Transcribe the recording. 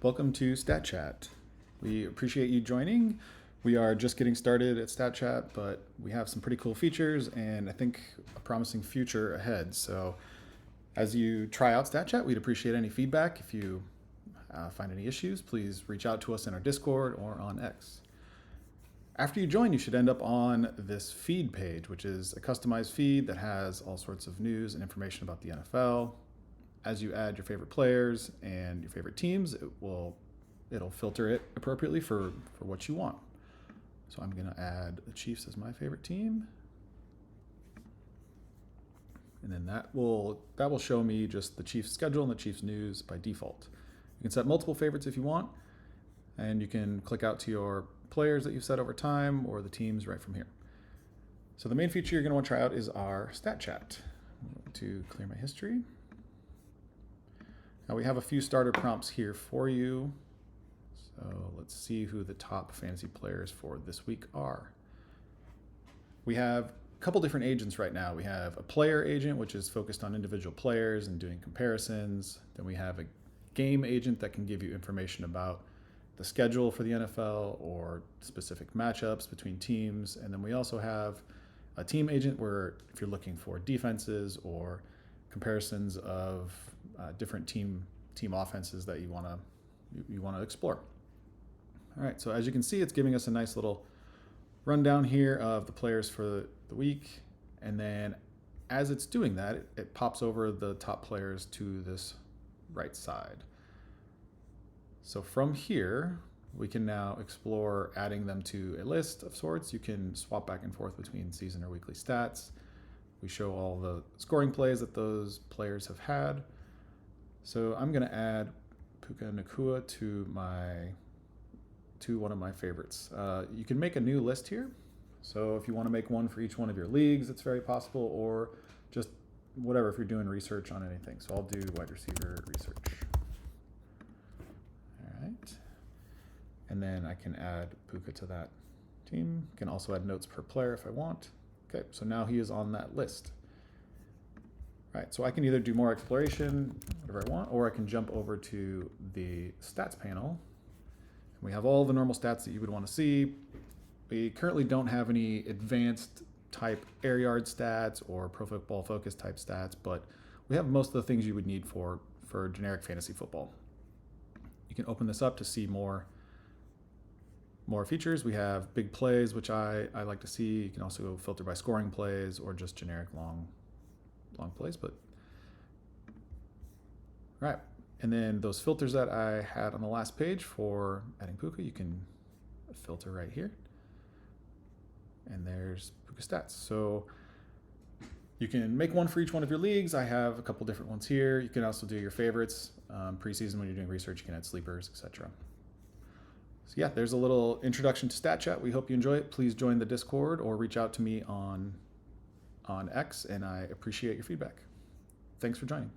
Welcome to StatChat. We appreciate you joining. We are just getting started at StatChat, but we have some pretty cool features and I think a promising future ahead. So as you try out StatChat, we'd appreciate any feedback. If you find any issues, please reach out to us in our Discord or on X. After you join, you should end up on this feed page, which is a customized feed that has all sorts of news and information about the NFL. As you add your favorite players and your favorite teams, it'll filter it appropriately for what you want. So I'm going to add the Chiefs as my favorite team. And then that will show me just the Chiefs schedule and the Chiefs news by default. You can set multiple favorites if you want, and you can click out to your players that you've set over time or the teams right from here. So the main feature you're going to want to try out is our StatChat. I'm going to clear my history. Now we have a few starter prompts here for you. So let's see who the top fantasy players for this week are. We have a couple different agents right now. We have a player agent, which is focused on individual players and doing comparisons. Then we have a game agent that can give you information about the schedule for the NFL or specific matchups between teams. And then we also have a team agent where if you're looking for defenses or comparisons of different team offenses that you want to explore. All right, so as you can see, it's giving us a nice little rundown here of the players for the week, and then as it's doing that, it pops over the top players to this right side. So from here, we can now explore adding them to a list of sorts. You can swap back and forth between season or weekly stats. We show all the scoring plays that those players have had. So I'm going to add Puka Nacua to one of my favorites. You can make a new list here. So if you want to make one for each one of your leagues, it's very possible, or just whatever if you're doing research on anything. So I'll do wide receiver research. All right. And then I can add Puka to that team. I can also add notes per player if I want. Okay, so now he is on that list. Right, so I can either do more exploration, whatever I want, or I can jump over to the stats panel. We have all the normal stats that you would want to see. We currently don't have any advanced type air yard stats or pro football focus type stats, but we have most of the things you would need for generic fantasy football. You can open this up to see more features. We have big plays, which I like to see. You can also go filter by scoring plays or just generic long plays. But all right, and then those filters that I had on the last page for adding Puka, you can filter right here. And there's Puka stats. So you can make one for each one of your leagues. I have a couple different ones here. You can also do your favorites. Preseason, when you're doing research, you can add sleepers, etc. So yeah, there's a little introduction to StatChat. We hope you enjoy it. Please join the Discord or reach out to me on X, and I appreciate your feedback. Thanks for joining.